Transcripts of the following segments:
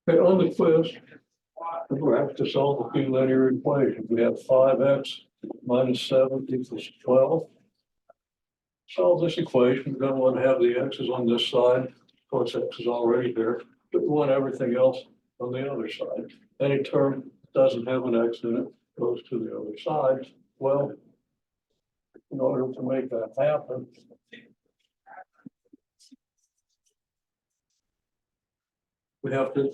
Okay, on the quiz, we have to solve a few linear equations. We have 5x minus 7 equals 12. Solve this equation. We're going to want to have the x's on this side. Of course, x is already there, but we want everything else on the other side. Any term that doesn't have an x in it goes to the other side. Well, in order to make that happen, we have to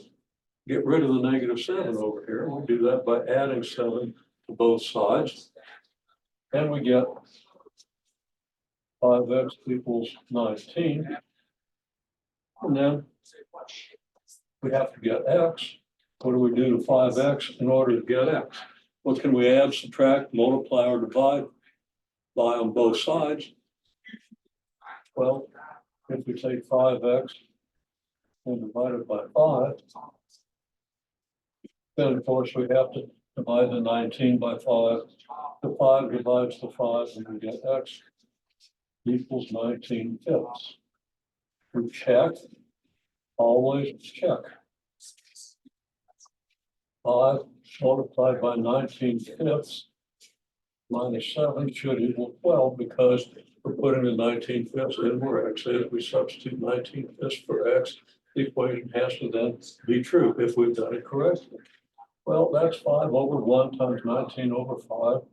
get rid of the -7 over here. We'll do that by adding 7 to both sides. And we get 5x equals 19. And then we have to get x. What do we do to 5x in order to get x? What can we add, subtract, multiply, or divide by on both sides? Well, if we take 5x and divide it by 5, then of course we have to divide the 19 by 5. The 5 divides the 5 and we get x equals 19/5. We check, always check. 5 multiplied by 19/5 minus 7 should equal 12 because we're putting the 19/5 in where x is. We substitute 19/5 for x. The equation has to then be true if we've done it correctly. Well, that's 5 over 1 times 19 over 5.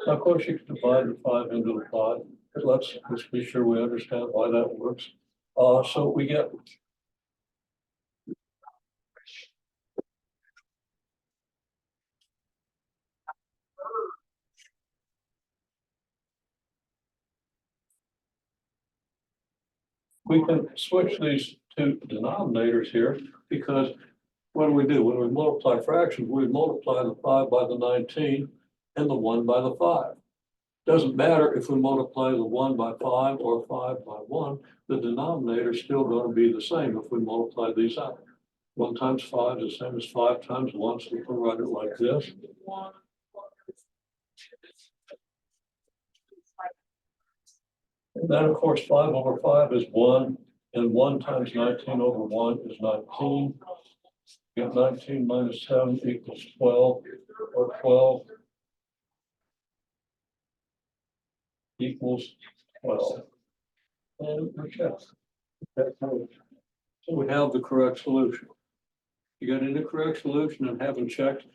Now, of course, you can divide the 5 into the 5, but let's be sure we understand why that works. So we get we can switch these two denominators here because what do? When we multiply fractions, we multiply the 5 by the 19 and the 1 by the 5. Doesn't matter if we multiply the 1 by 5 or 5 by 1, the denominator is still going to be the same if we multiply these out. 1 times 5 is the same as 5 times 1, so we can write it like this. And then, of course, 5 over 5 is 1, and 1 times 19 over 1 is 19. Get 19 minus 7 equals 12, or 12 equals 12. And we check. So we have the correct solution. You got any correct solution and haven't checked,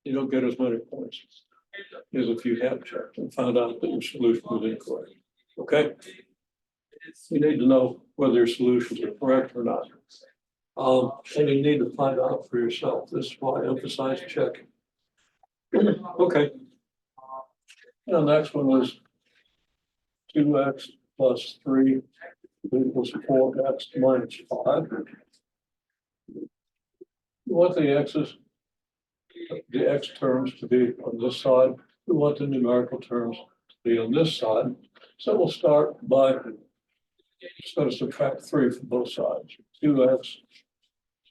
you don't get as many points as if you have checked and found out that your solution was incorrect. Okay? You need to know whether your solutions are correct or not. And you need to find out for yourself. This is why I emphasize checking. Okay. And the next one was 2x plus 3 equals 4x minus 5. We want the x's, the x terms to be on this side. We want the numerical terms to be on this side. So we'll start by just going to subtract 3 from both sides. 2x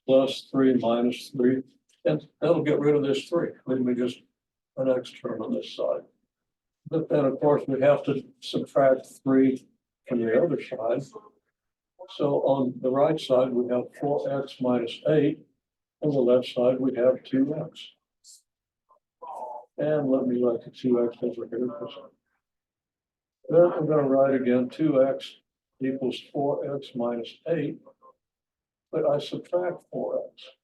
plus 3 minus 3. And that'll get rid of this 3. Leave me just an x term on this side. But then, of course, we have to subtract 3 from the other side. So on the right side, we have 4x minus 8. On the left side, we have 2x. And let me write the 2x over here. Then I'm going to write again 2x equals 4x minus 8. But I subtract 4x.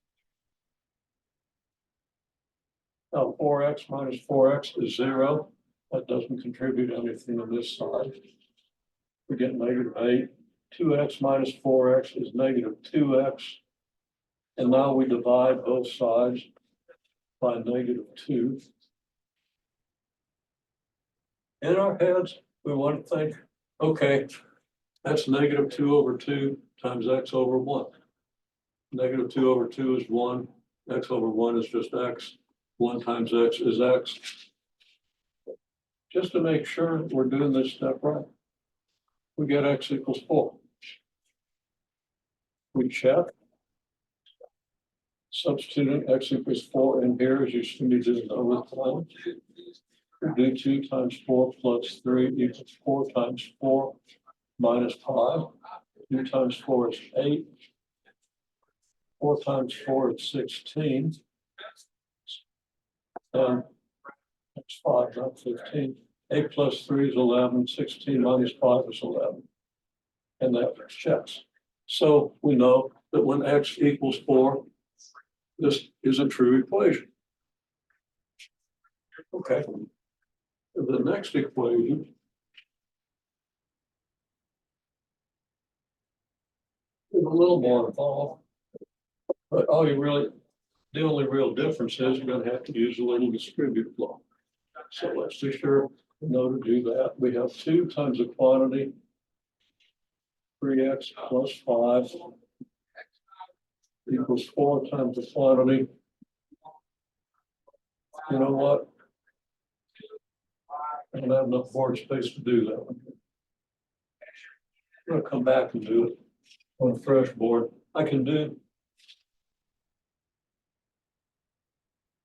Now 4x minus 4x is 0. That doesn't contribute anything on this side. We get -8. 2x minus 4x is -2x. And now we divide both sides by -2. In our heads, we want to think, okay, that's -2 over 2 times x over 1. -2 over 2 is 1. X over 1 is just x. 1 times x is x. Just to make sure we're doing this step right, we get x equals 4. We check. Substituting x equals 4 in here, as you see me do another time. We do 2 times 4 plus 3 equals 4 times 4 minus 5. 2 times 4 is 8. 4 times 4 is 16. And that's 5, not 15. 8 plus 3 is 11. 16 minus 5 is 11. And that checks. So we know that when x equals 4, this is a true equation. Okay. The next equation is a little more involved. But the only real difference is you're going to have to use a little distributive law. So let's be sure we know to do that. We have 2 times the quantity, 3x plus 5 equals 4 times the quantity. You know what? I don't have enough board space to do that one. I'm going to come back and do it on a fresh board. I can do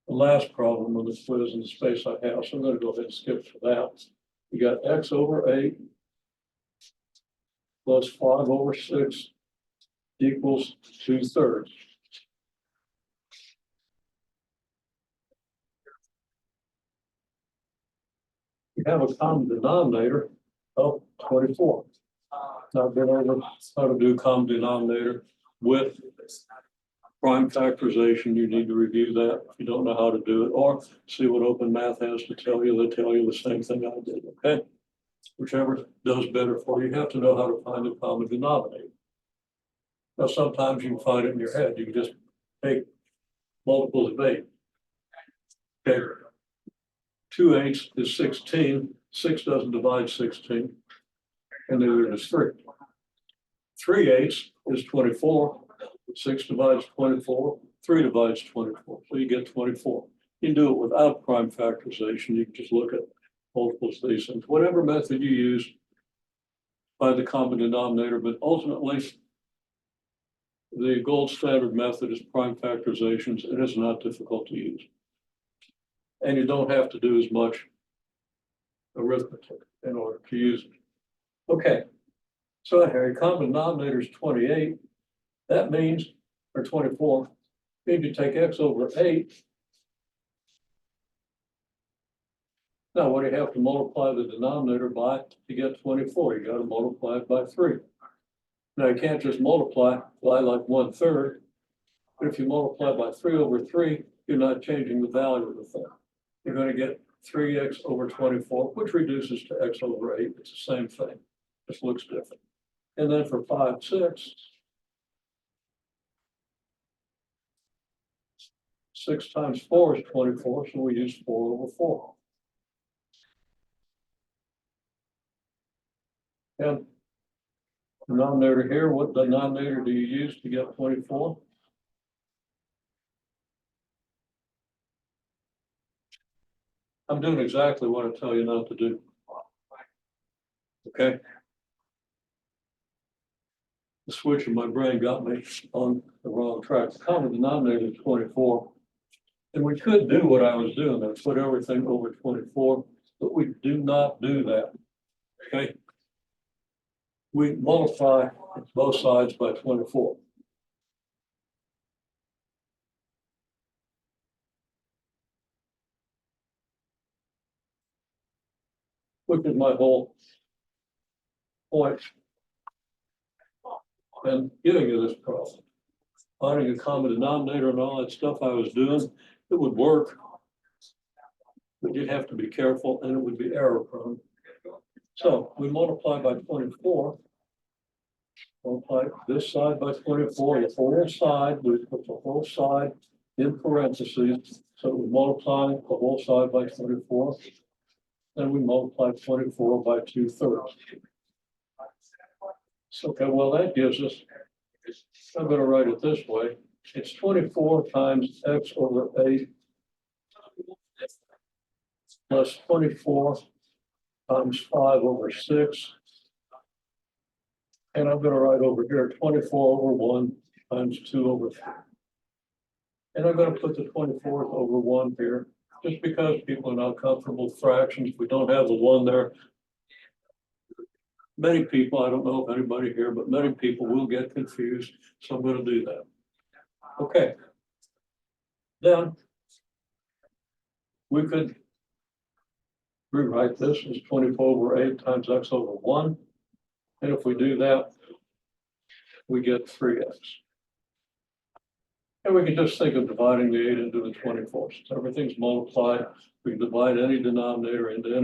the last problem of this quiz in the space I have, so I'm going to go ahead and skip to that. We got x over 8 plus 5 over 6 equals 2/3. We have a common denominator of 24. Now I've been over how to do common denominator with prime factorization. You need to review that if you don't know how to do it, or see what Open Math has to tell you. They tell you the same thing I did, okay? Whichever does better for you. You have to know how to find a common denominator. Now, sometimes you can find it in your head. You can just take multiples of 8. Okay. 2 8 is 16. 6 doesn't divide 16. And neither does 3. 3 8 is 24. 6 divides 24. 3 divides 24. So you get 24. You can do it without prime factorization. You can just look at multiples of these things. Whatever method you use, find the common denominator, but ultimately, the gold standard method is prime factorizations. It is not difficult to use. And you don't have to do as much arithmetic in order to use it. Okay, so here, common denominator is 28. That means, or 24, means you take x over 8. Now, what do you have to multiply the denominator by to get 24? You got to multiply it by 3. Now, you can't just multiply by like 1/3. But if you multiply by 3 over 3, you're not changing the value of the thing. You're going to get 3x over 24, which reduces to x over 8. It's the same thing. Just looks different. And then for 5, 6, 6 times 4 is 24, so we use 4 over 4. And denominator here, what denominator do you use to get 24? I'm doing exactly what I tell you not to do. Okay. The switch in my brain got me on the wrong track. The common denominator is 24. And we could do what I was doing and put everything over 24, but we do not do that. Okay. We multiply both sides by 24. Which is my whole point in giving you this problem. Finding a common denominator and all that stuff I was doing, it would work, but you'd have to be careful and it would be error prone. So we multiply by 24. Multiply this side by 24, the whole side, we put the whole side in parentheses. So we multiply the whole side by 24. Then we multiply 24 by 2/3. So, okay, well, that gives us, I'm going to write it this way. It's 24 times x over 8 plus 24 times 5 over 6. And I'm going to write over here 24 over 1 times 2 over 3. And I'm going to put the 24th over 1 here, just because people are not comfortable with fractions. If we don't have the 1 there, many people, I don't know if anybody here, but many people will get confused, so I'm gonna do that. Okay. Then we could rewrite this as 24/8 times x/1. And if we do that, we get 3x. And we can just think of dividing the 8 into the 24. So everything's multiplied. We can divide any denominator into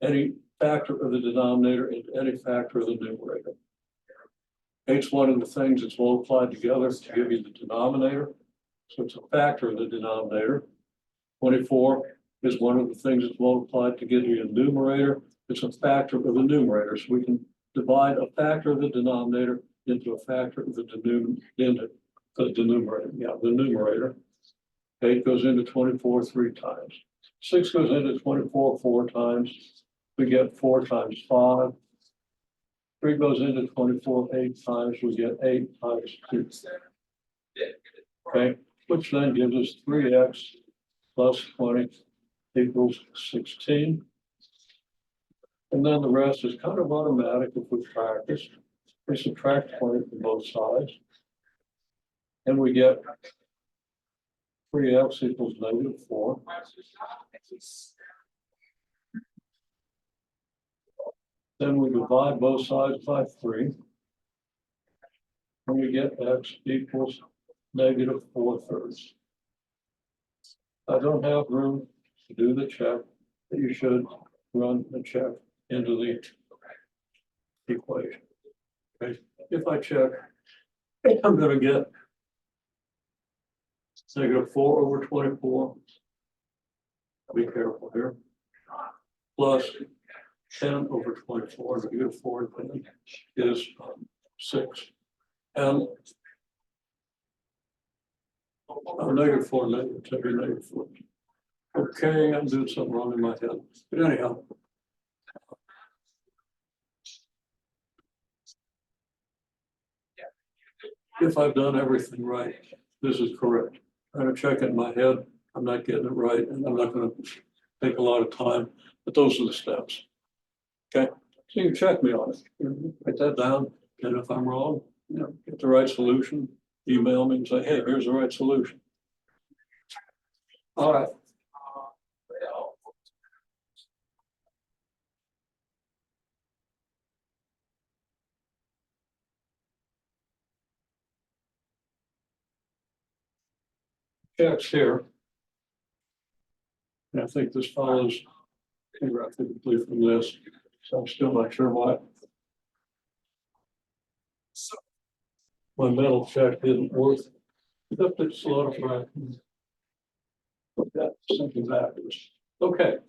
any factor of the denominator into any factor of the numerator. 8's one of the things that's multiplied together to give you the denominator. So it's a factor of the denominator. 24 is one of the things that's multiplied to give you a numerator. It's a factor of the numerator. So we can divide a factor of the denominator into a factor of the numerator. Yeah, the numerator. 8 goes into 24 3 times. 6 goes into 24 4 times. We get 4 times 5. 3 goes into 24 8 times. We get 8 times 2. Okay, which then gives us 3x plus 20 equals 16. And then the rest is kind of automatic if we practice. We subtract 20 from both sides. And we get 3x equals -4. Then we divide both sides by 3. And we get x equals -4/3. I don't have room to do the check, but you should run the check into the equation. Okay, if I check, I'm going to get -4/24. Be careful here. Plus 10/24. -4 is 6. And -4, -10, -4. Okay, I'm doing something wrong in my head. But anyhow. If I've done everything right, this is correct. I'm gonna check it in my head. I'm not getting it right, and I'm not gonna take a lot of time, but those are the steps. Okay, so you check me on it. Write that down, and if I'm wrong, get the right solution, email me and say, hey, here's the right solution. All right. Checks here. And I think this follows directly from this, so I'm still not sure why. My mental check didn't work. Except it's solidified. That's something backwards. Okay.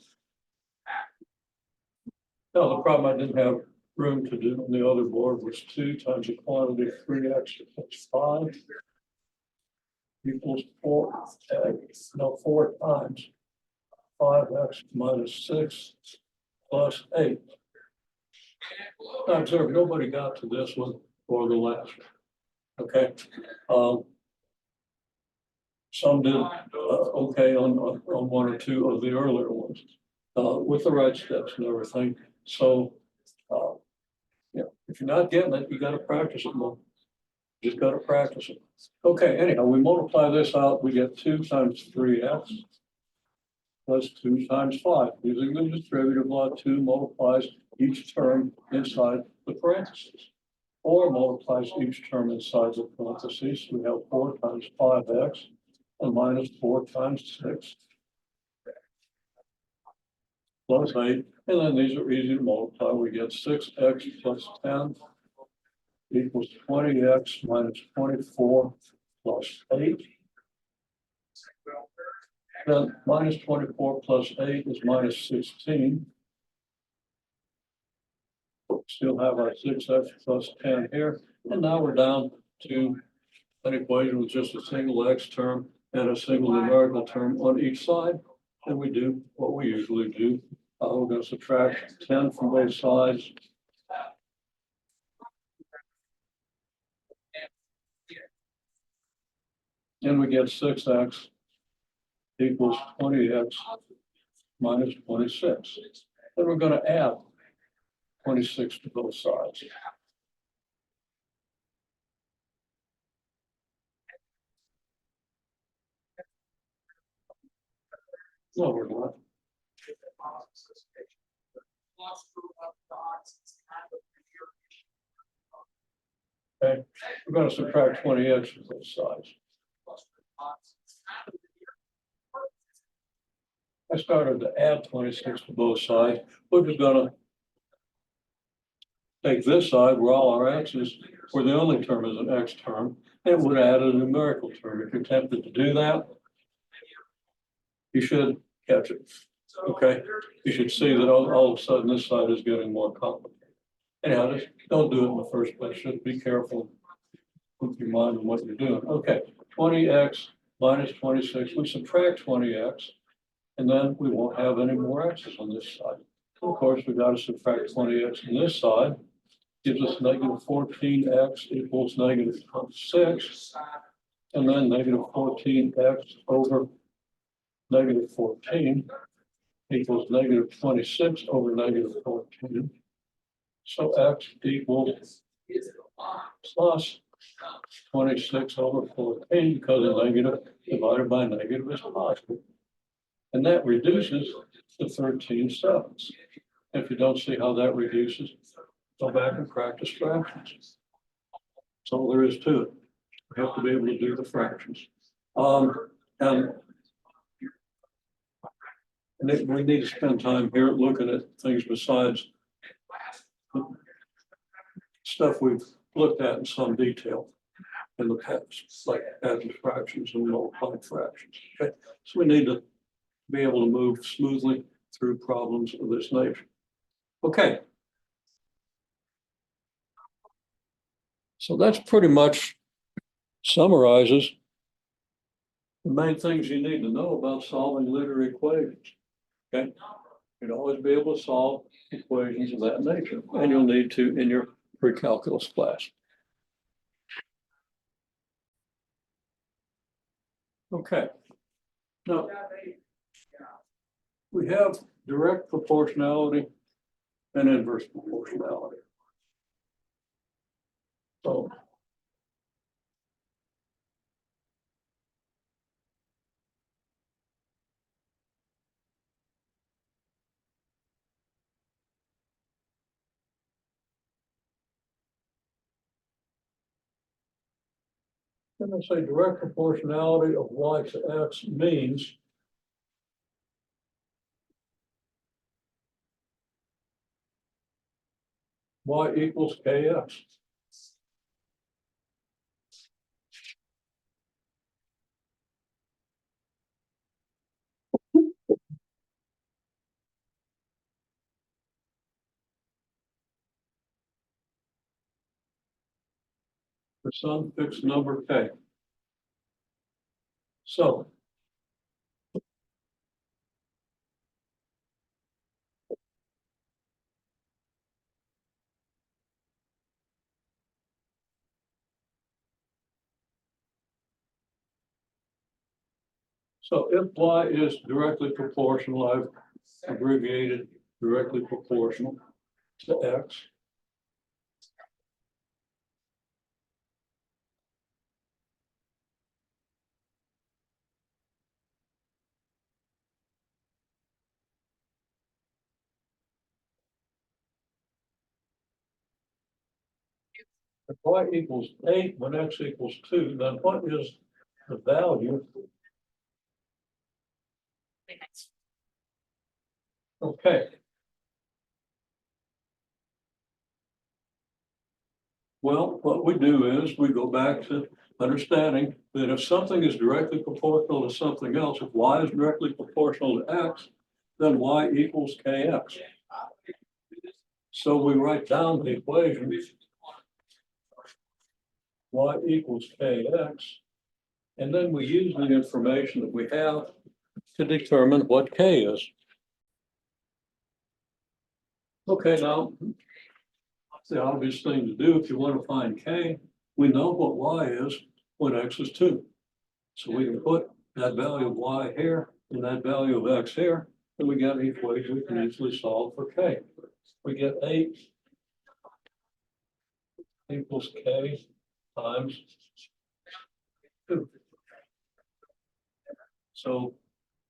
Now, the problem I didn't have room to do on the other board was 2 times the quantity of 3x plus 5 equals 4 times 5x minus 6 plus 8. Now, observe, nobody got to this one or the last one. Okay. Some did okay on 1 or 2 of the earlier ones with the right steps and everything. So, if you're not getting it, you got to practice it more. You just got to practice it. Okay, anyhow, we multiply this out, we get 2 times 3x plus 2 times 5. Using the distributive law, 2 multiplies each term inside the parentheses, or multiplies each term inside the parentheses. We have 4 times 5x and minus 4 times 6 plus 8. And then these are easy to multiply. We get 6x plus 10 equals 20x minus 24 plus 8. Then minus 24 plus 8 is minus 16. Still have our 6x plus 10 here. And now we're down to an equation with just a single x term and a single numerical term on each side. And we do what we usually do. We're going to subtract 10 from both sides. And we get 6x equals 20x minus 26. Then we're going to add 26 to both sides. No, we're not. Okay, we're going to subtract 20x from both sides. I started to add 26 to both sides. We're just going to take this side where all our x's, where the only term is an x term, and would add a numerical term. If you're tempted to do that, you should catch it. Okay, you should see that all of a sudden this side is getting more complicated. Anyhow, just don't do it in the first place. Just be careful. Keep your mind on what you're doing. Okay, 20x minus 26. We subtract 20x, and then we won't have any more x's on this side. Of course, we've got to subtract 20x on this side. Gives us negative 14x equals negative 6. And then negative 14x over negative 14 equals negative 26 over negative 14. So x equals plus 26 over 14 because a negative divided by negative is positive. And that reduces to 13/7. If you don't see how that reduces, go back and practice fractions. That's all there is to it. We have to be able to do the fractions. And we need to spend time here looking at things besides stuff we've looked at in some detail in the past, like adding fractions and multiplying fractions. Okay, so we need to be able to move smoothly through problems of this nature. Okay. So that's pretty much summarizes the main things you need to know about solving linear equations. Okay, you'd always be able to solve equations of that nature, and you'll need to in your pre-calculus class. Okay, now we have direct proportionality and inverse proportionality. So when I say direct proportionality of y to x means y equals kx. For some fixed number k. So if y is directly proportional, I've abbreviated directly proportional to x. If y equals 8 when x equals 2, then what is the value? Okay. Well, what we do is we go back to understanding that if something is directly proportional to something else, if y is directly proportional to x, then y equals kx. So we write down the equation y equals kx, and then we use the information that we have to determine what k is. Okay, now, the obvious thing to do if you want to find k, we know what y is when x is 2. So we can put that value of y here and that value of x here, and we get an equation we can easily solve for k. We get 8 equals K times 2. So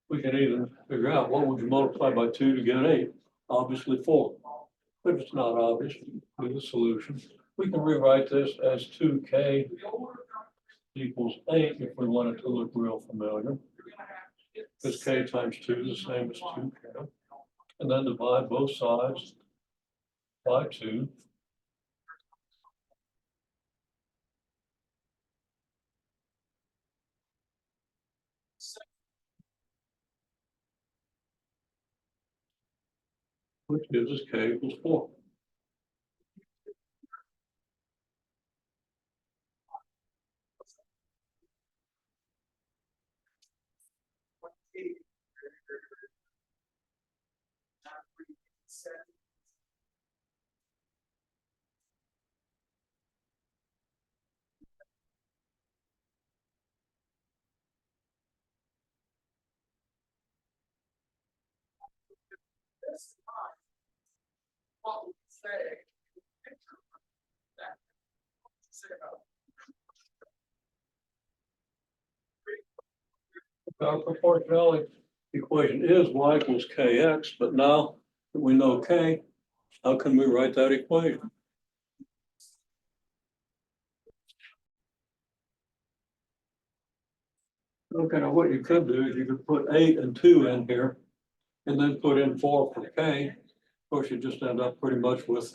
we can either figure out what would you multiply by 2 to get 8? Obviously 4. But it's not obvious with the solution. We can rewrite this as 2K equals 8 if we want it to look real familiar. Because K times 2 is the same as 2K. And then divide both sides by 2. Which gives us K equals 4. Our proportionality equation is y equals kx, but now that we know k, how can we write that equation? Okay, now what you could do is you could put 8 and 2 in here and then put in 4 for k. Of course, you just end up pretty much with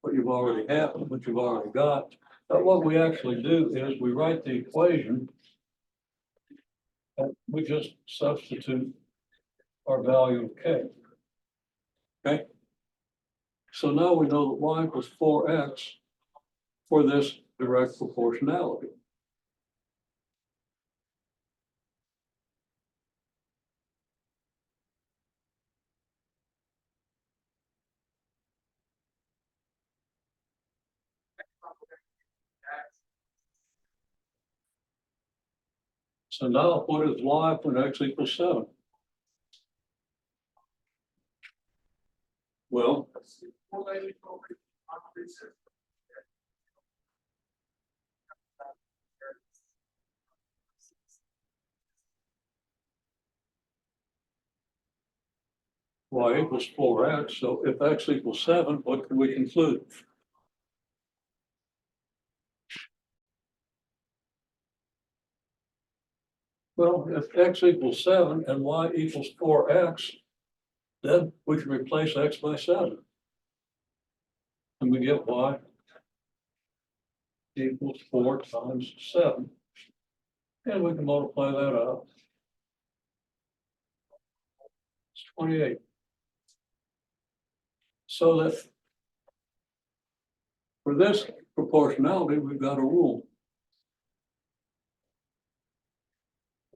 what you've already had, what you've already got. But what we actually do is we write the equation and we just substitute our value of k. Okay. So now we know that y equals 4x for this direct proportionality. So now what is y when x equals 7? Well, y equals 4x. So if x equals 7, what can we conclude? Well, if x equals 7 and y equals 4x, then we can replace x by 7. And we get y equals 4 times 7. And we can multiply that out. It's 28. So that for this proportionality, we've got a rule.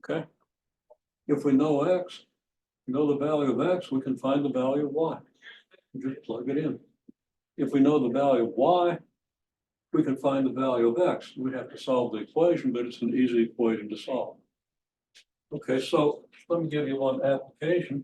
Okay. If we know x, we know the value of x, we can find the value of y. We just plug it in. If we know the value of y, we can find the value of x. We have to solve the equation, but it's an easy equation to solve. Okay, so let me give you one application.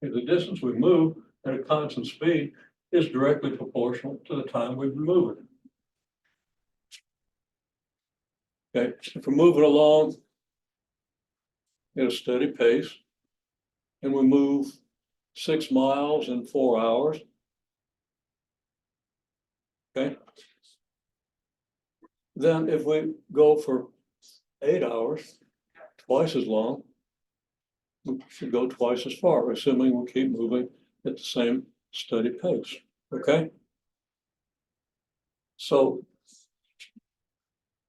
The distance we move at a constant speed is directly proportional to the time we've been moving. Okay, if we're moving along at a steady pace and we move 6 miles in 4 hours, okay, then if we go for 8 hours, twice as long, we should go twice as far, assuming we keep moving at the same steady pace. Okay. So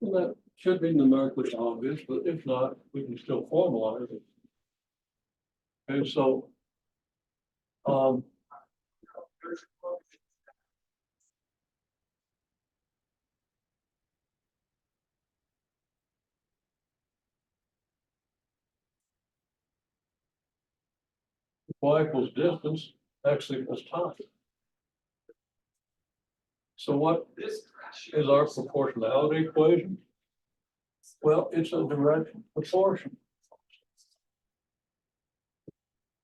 well, that should be numerically obvious, but if not, we can still formalize it. Okay, so um, y equals distance, x equals time. So what is our proportionality equation? Well, it's a direct proportion.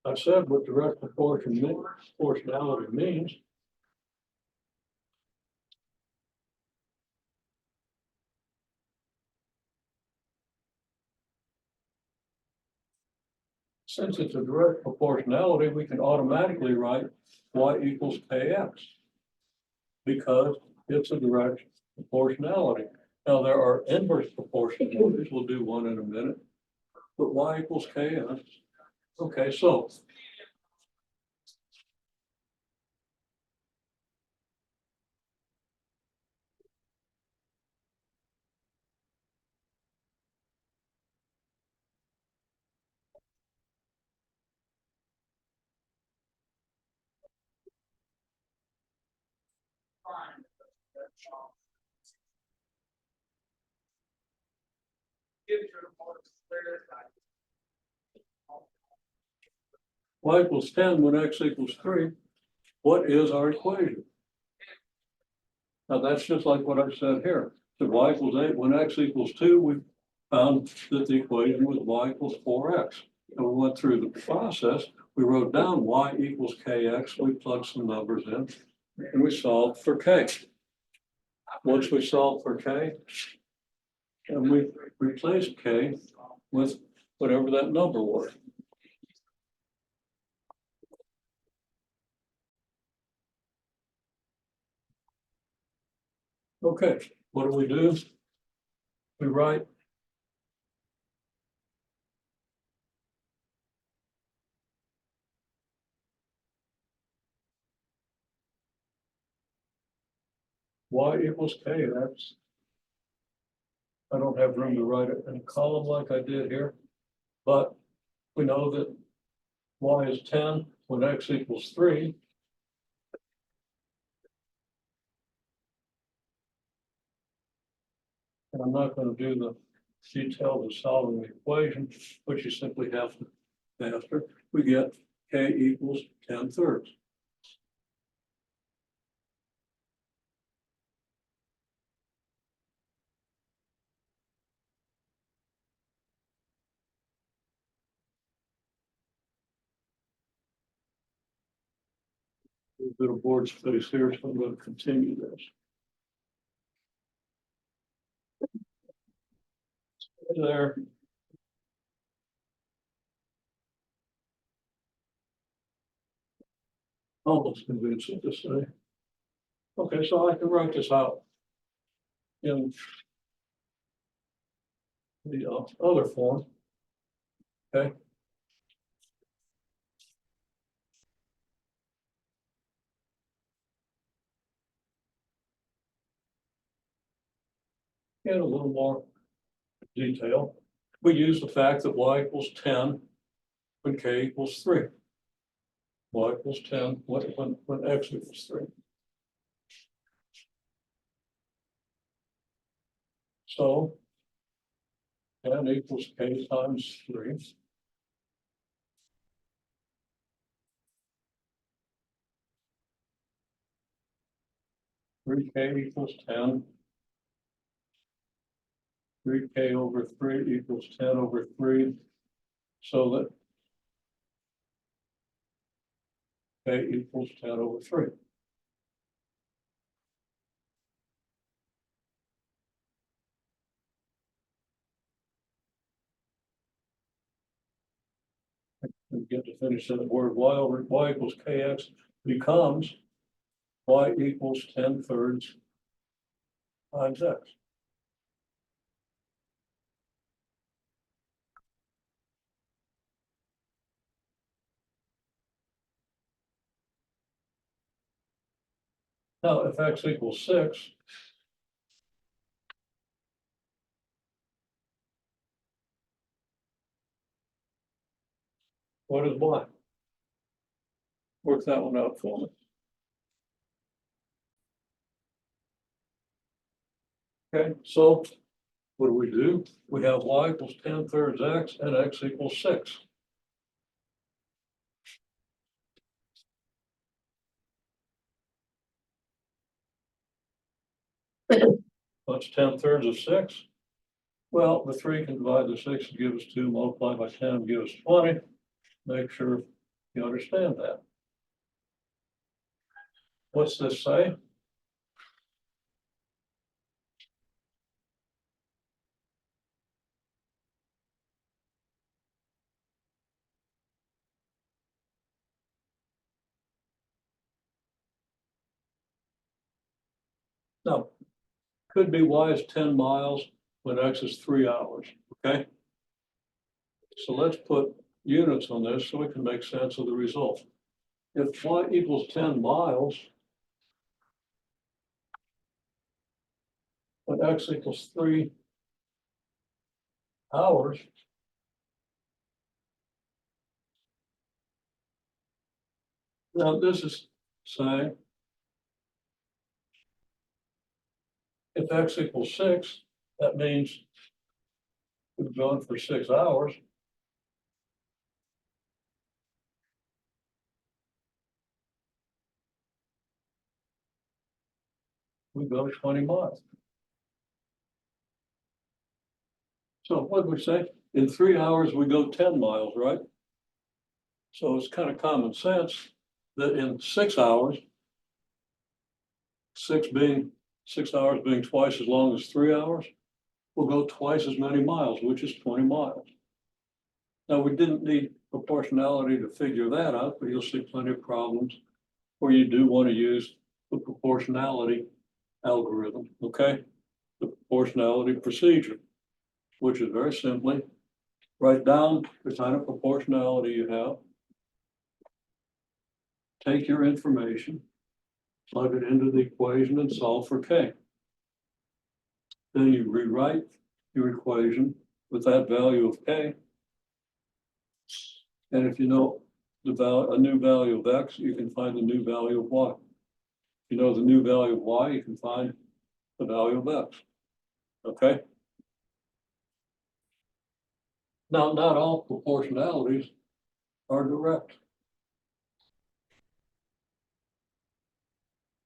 I said what direct proportionality means. Since it's a direct proportionality, we can automatically write y equals kx because it's a direct proportionality. Now, there are inverse proportionalities. We'll do one in a minute, but y equals kx. Okay, so y equals 10 when x equals 3. What is our equation? Now, that's just like what I said here. So y equals 8 when x equals 2, we found that the equation was y equals 4x. And we went through the process. We wrote down y equals kx. We plugged some numbers in and we solved for k. Once we solved for k, and we replaced k with whatever that number was. Okay, what do? We write y equals k. That's, I don't have room to write it in a column like I did here, but we know that y is 10 when x equals 3. And I'm not going to do the details of solving the equation, but you simply have to master. We get k equals 10/3. A bit of board space here, so I'm going to continue this. There. Almost convincing to say. Okay, so I can write this out in the other form. Okay. In a little more detail, we use the fact that y equals 10 when k equals 3. Y equals 10 when x equals 3. So 10 equals k times 3. Three k equals 10. 3k over 3 equals 10 over 3. So that k equals 10 over 3. And get to finish that word y equals kx becomes y equals 10/3 times x. Now, if x equals 6, What is y? Work that one out for me. Okay, so what do? We have y equals 10 thirds x and x equals 6. What's 10 thirds of 6? Well, the 3 can divide the 6 and give us 2, multiply by 10 and give us 20. Make sure you understand that. What's this say? No, could be y is 10 miles when x is 3 hours, okay? So let's put units on this so we can make sense of the result. If y equals 10 miles, when x equals 3 hours, now this is saying if x equals 6, that means we've gone for 6 hours. We go 20 miles. So what did we say? In 3 hours, we go 10 miles, right? So it's kind of common sense that in 6 hours, 6 hours being twice as long as 3 hours, we'll go twice as many miles, which is 20 miles. Now, we didn't need proportionality to figure that out, but you'll see plenty of problems where you do want to use the proportionality algorithm, okay? The proportionality procedure, which is very simply write down the kind of proportionality you have, take your information, plug it into the equation and solve for k. Then you rewrite your equation with that value of k. And if you know a new value of x, you can find the new value of y. If you know the new value of y, you can find the value of x. Okay? Now, not all proportionalities are direct.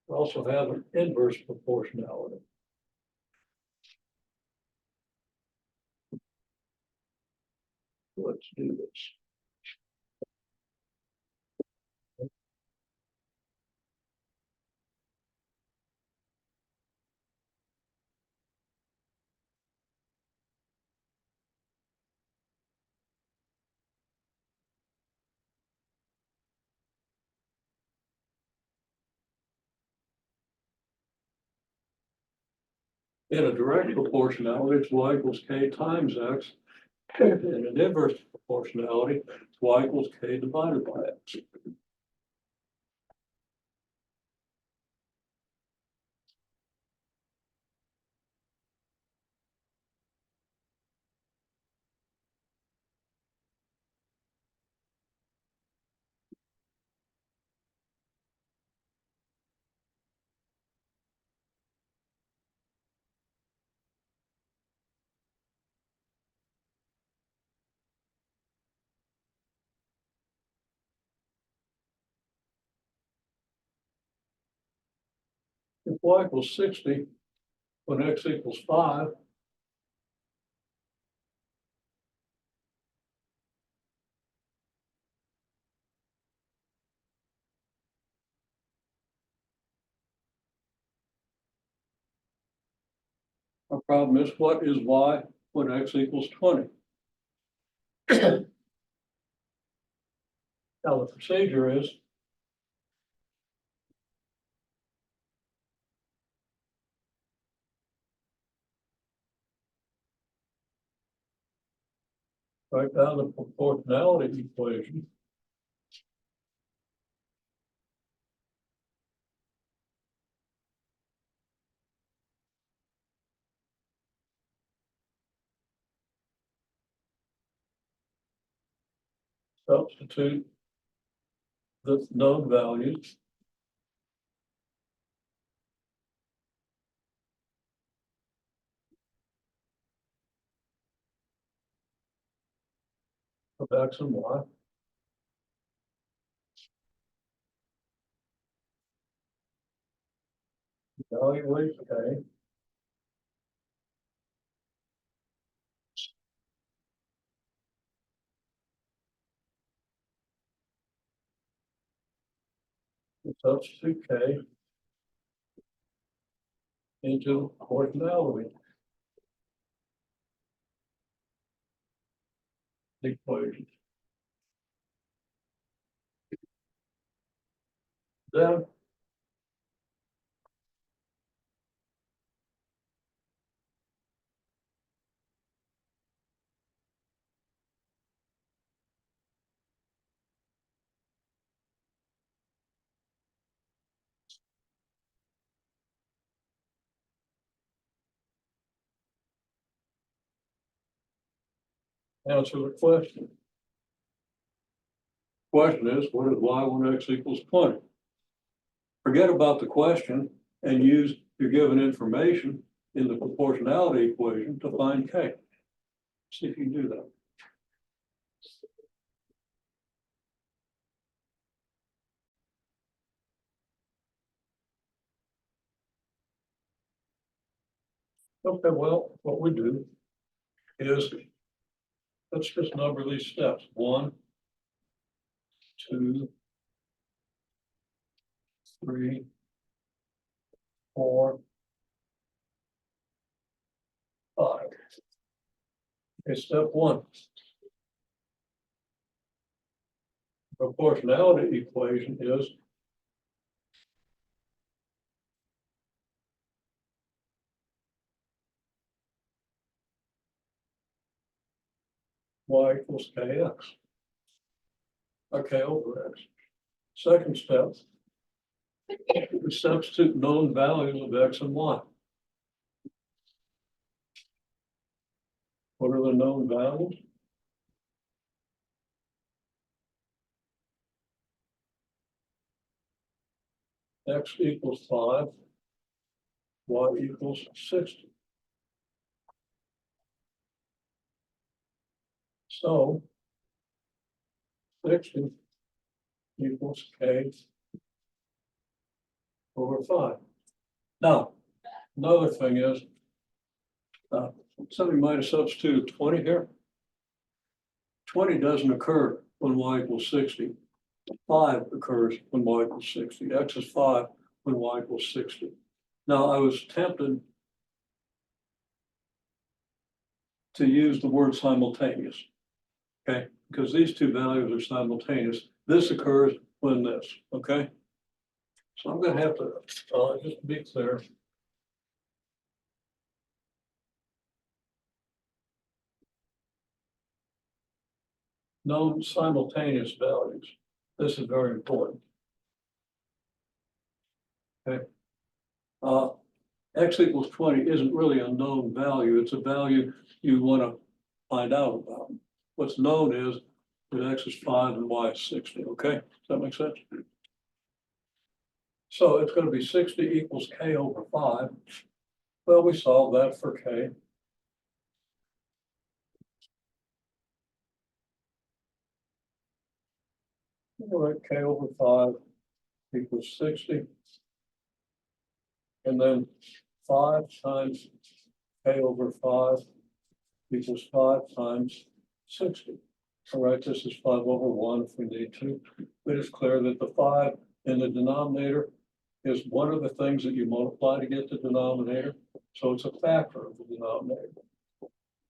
We also have an inverse proportionality. Let's do this. In a direct proportionality, it's y equals k times x. In an inverse proportionality, it's y equals k divided by x. If y equals 60, when x equals 5, our problem is what is y when x equals 20? Now the procedure is write down the proportionality equation. substitute the known values. Of X and Y. Evaluate K. Substitute K into proportionality equation. Then answer the question. Question is, what is y when x equals 20? Forget about the question and use your given information in the proportionality equation to find K. See if you can do that. Okay, well, what we do is, let's just number these steps. 1, 2, 3, 4, 5. Okay, step 1. Proportionality equation is y equals kx. Okay, over x. Second step, we substitute known values of x and y. What are the known values? X equals 5, y equals 60. So 60 equals k over 5. Now, another thing is, somebody might have substituted 20 here. 20 doesn't occur when y equals 60. 5 occurs when y equals 60. X is 5 when y equals 60. Now, I was tempted to use the word simultaneous, okay? Because these two values are simultaneous. This occurs when this, okay? So I'm going to have to, just to be clear, known simultaneous values. This is very important. Okay. X equals 20 isn't really a known value. It's a value you want to find out about. What's known is that X is 5 and Y is 60. Okay, does that make sense? So it's going to be 60 equals K over 5. Well, we solve that for K. All right, K over 5 equals 60. And then 5 times K over 5 equals 5 times 60. All right, this is 5 over 1 if we need to. It is clear that the 5 in the denominator is one of the things that you multiply to get the denominator. So it's a factor of the denominator.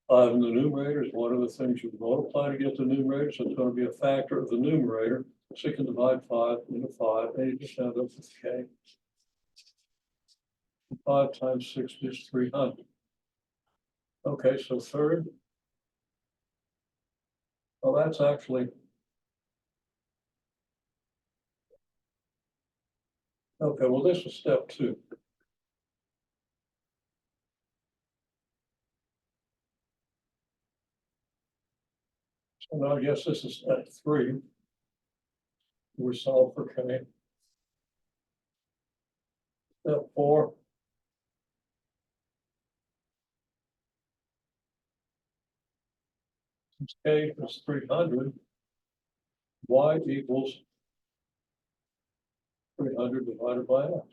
5 in the numerator is one of the things you multiply to get the numerator. So it's going to be a factor of the numerator. So you can divide 5 into 5 and you just end up with K. 5 times 60 is 300. Okay, so third. Well, that's actually. Okay, well, this is step 2. So now I guess this is at 3. We solve for K. Step 4. Since K is 300, Y equals 300 divided by X.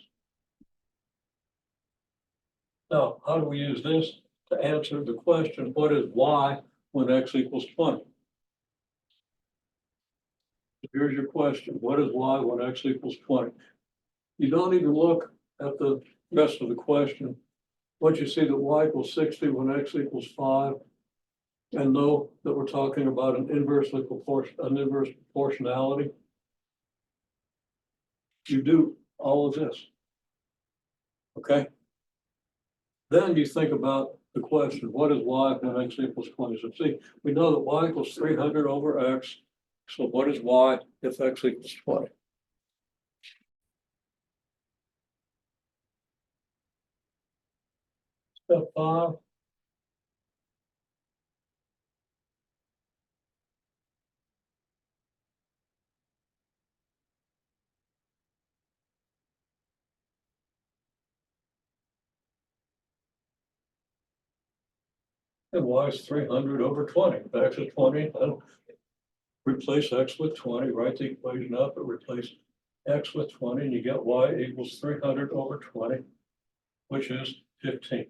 Now, how do we use this to answer the question, what is Y when X equals 20? Here's your question, what is Y when X equals 20? You don't even look at the rest of the question. Once you see that Y equals 60 when X equals 5, and know that we're talking about an inverse proportionality, you do all of this. Okay? Then you think about the question, what is Y when X equals 20? So see, we know that Y equals 300 over X. So what is Y if X equals 20? Step 5. And Y is 300 over 20. X is 20. Replace X with 20, write the equation up, and replace X with 20, and you get Y equals 300 over 20, which is 15.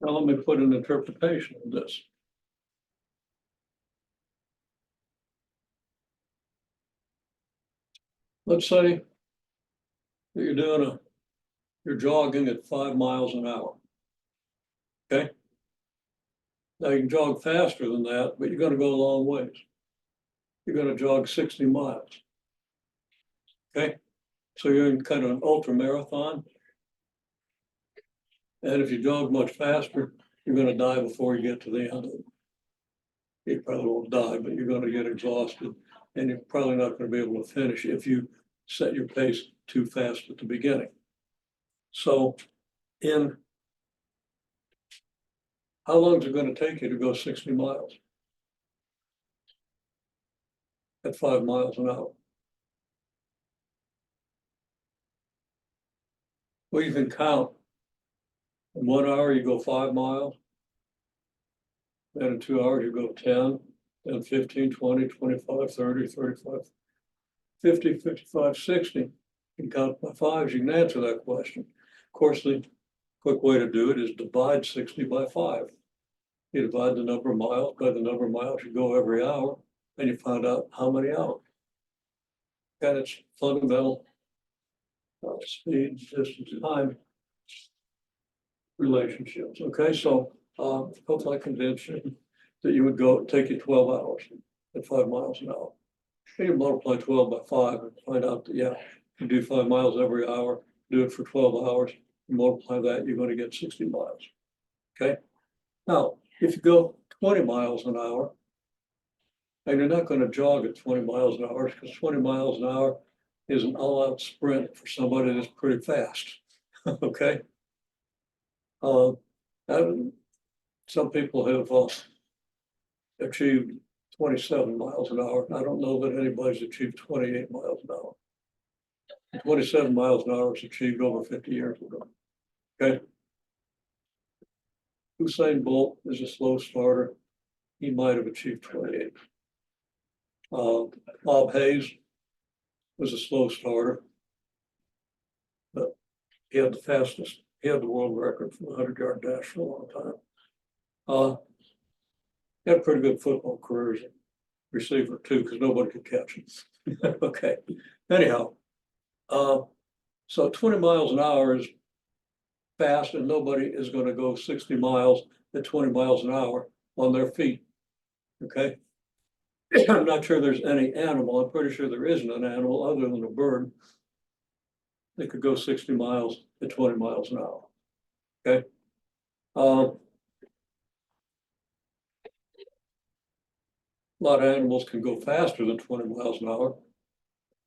Now let me put an interpretation of this. Let's say that you're jogging at 5 miles an hour. Okay. Now you can jog faster than that, but you're going to go a long ways. You're going to jog 60 miles. Okay. So you're in kind of an ultra marathon. And if you jog much faster, you're going to die before you get to the end of it. You probably won't die, but you're going to get exhausted, and you're probably not going to be able to finish if you set your pace too fast at the beginning. So how long is it going to take you to go 60 miles at 5 miles an hour? Well, you can count. In 1 hour, you go 5 miles. Then in 2 hours, you go 10, then 15, 20, 25, 30, 35, 50, 55, 60. You can count by fives, you can answer that question. Of course, the quick way to do it is divide 60 by 5. You divide the number of miles by the number of miles you go every hour, and you find out how many hours. And it's fundamental speed, distance, time relationships. Okay, so hopefully I convinced you that you would take you 12 hours at 5 miles an hour. You multiply 12 by 5 and find out that, yeah, you do 5 miles every hour, do it for 12 hours, you multiply that, you're going to get 60 miles. Okay. Now, if you go 20 miles an hour, and you're not going to jog at 20 miles an hour, because 20 miles an hour is an all-out sprint for somebody that's pretty fast. Okay. Some people have achieved 27 miles an hour. I don't know that anybody's achieved 28 miles an hour. 27 miles an hour was achieved over 50 years ago. Okay. Usain Bolt is a slow starter. He might have achieved 28. Bob Hayes was a slow starter, but he had the world record for the 100-yard dash for a long time. He had a pretty good football career as a receiver too, because nobody could catch him. Okay. Anyhow, so 20 miles an hour is fast, and nobody is going to go 60 miles at 20 miles an hour on their feet. Okay. I'm not sure there's any animal. I'm pretty sure there isn't an animal other than a bird that could go 60 miles at 20 miles an hour. Okay. A lot of animals can go faster than 20 miles an hour.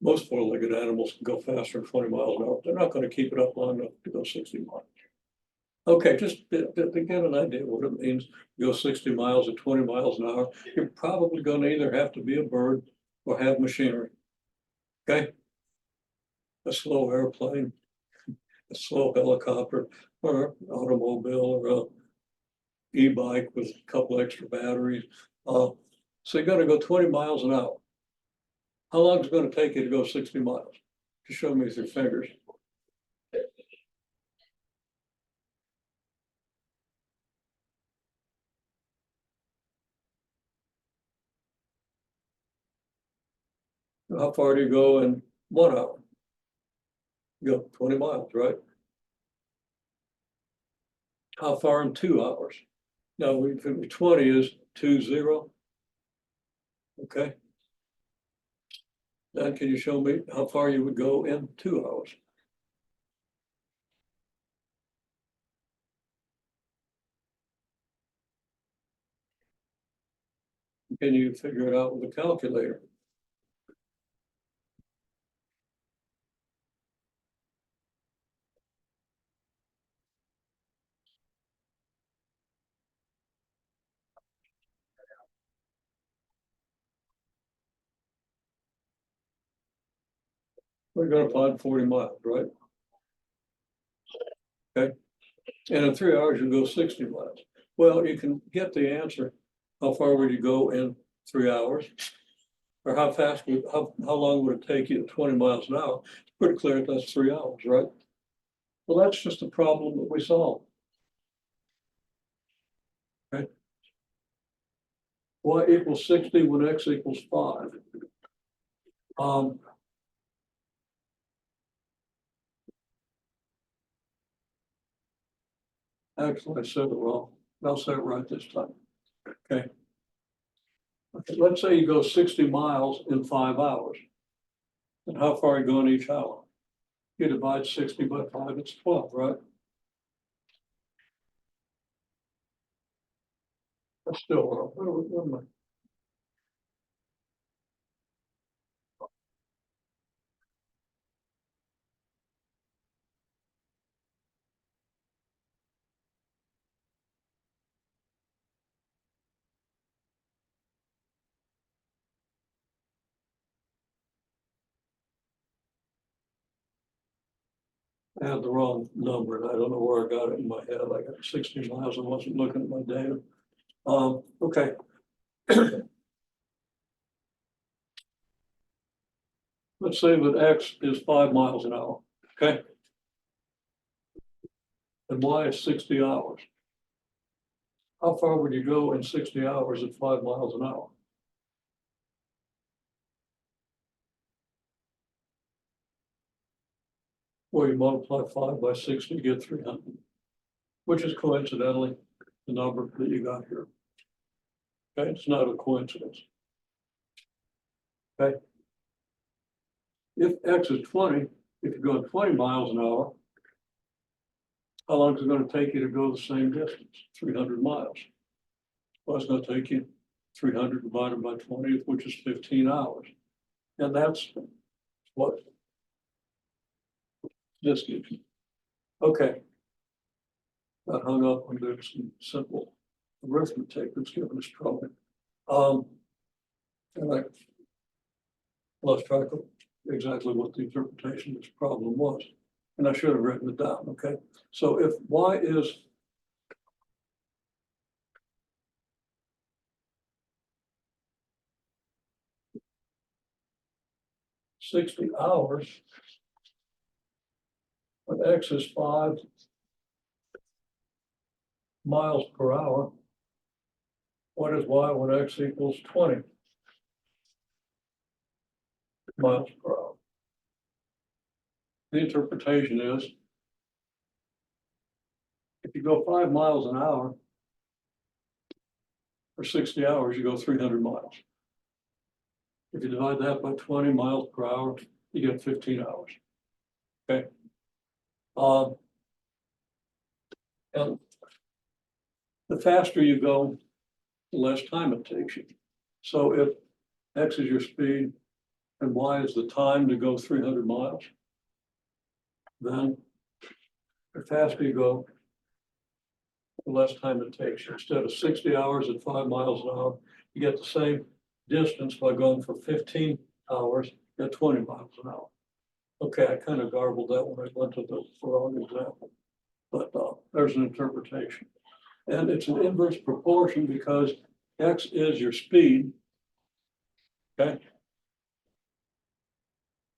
Most four-legged animals can go faster than 20 miles an hour. They're not going to keep it up long enough to go 60 miles. Okay, just to get an idea what it means, to go 60 miles at 20 miles an hour, you're probably going to either have to be a bird or have machinery. Okay? A slow airplane, a slow helicopter, or automobile, or a e-bike with a couple extra batteries. So you got to go 20 miles an hour. How long is it going to take you to go 60 miles? Just show me with your fingers. How far do you go in 1 hour? You go 20 miles, right? How far in 2 hours? Now, 20 is 20. Okay. Then can you show me how far you would go in 2 hours? Can you figure it out with a calculator? We're gonna find 40 miles, right? Okay. And in 3 hours, you go 60 miles. Well, you can get the answer. How far would you go in 3 hours? Or how fast would, how long would it take you at 20 miles an hour? It's pretty clear that's 3 hours, right? Well, that's just a problem that we solve. Okay. Y equals 60 when X equals 5. Actually, I said it wrong. I'll say it right this time. Okay. Let's say you go 60 miles in 5 hours. And how far are you going each hour? You divide 60 by 5, it's 12, right? That's still wrong. What am I? I had the wrong number and I don't know where I got it in my head. I got 60 miles. I wasn't looking at my data. Okay. Let's say that X is 5 miles an hour, okay? And Y is 60 hours. How far would you go in 60 hours at 5 miles an hour? Well, you multiply 5 by 60, you get 300, which is coincidentally the number that you got here. Okay, it's not a coincidence. Okay. If X is 20, if you're going 20 miles an hour, how long is it going to take you to go the same distance? 300 miles. Well, it's going to take you 300 divided by 20, which is 15 hours. And that's what this gives you. Okay. Got hung up on doing some simple arithmetic that's given us trouble. And I lost track of exactly what the interpretation of this problem was. And I should have written it down, okay? So if Y is 60 hours, but X is 5 miles per hour, what is Y when X equals 20 miles per hour? The interpretation is if you go 5 miles an hour for 60 hours, you go 300 miles. If you divide that by 20 miles per hour, you get 15 hours. Okay. And the faster you go, the less time it takes you. So if X is your speed and y is the time to go 300 miles, then the faster you go, the less time it takes you. Instead of 60 hours at 5 miles an hour, you get the same distance by going for 15 hours at 20 miles an hour. Okay, I kind of garbled that when I went to the wrong example, but there's an interpretation. And it's an inverse proportion because X is your speed. Okay.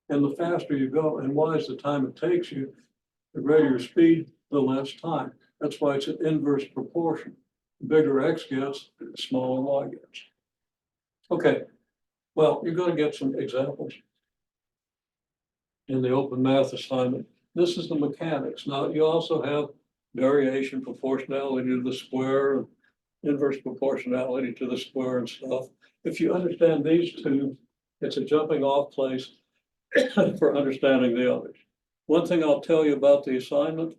And the faster you go, and Y is the time it takes you, the greater your speed, the less time. That's why it's an inverse proportion. The bigger X gets, the smaller Y gets. Okay, well, you're going to get some examples in the open math assignment. This is the mechanics. Now, you also have variation, proportionality to the square, inverse proportionality to the square and stuff. If you understand these two, it's a jumping off place for understanding the others. One thing I'll tell you about the assignment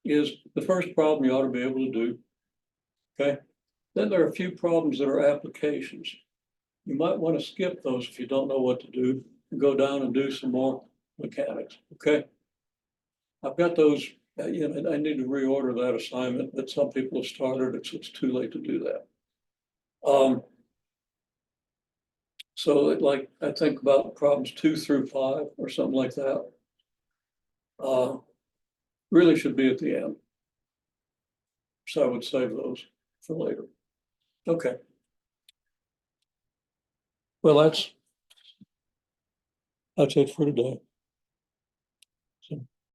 is the first problem you ought to be able to do. Okay. Then there are a few problems that are applications. You might want to skip those if you don't know what to do and go down and do some more mechanics. Okay. I've got those, you know, and I need to reorder that assignment, but some people have started it, so it's too late to do that. So like, I think about problems 2 through 5 or something like that. Really should be at the end. So I would save those for later. Okay. Well, that's it for today.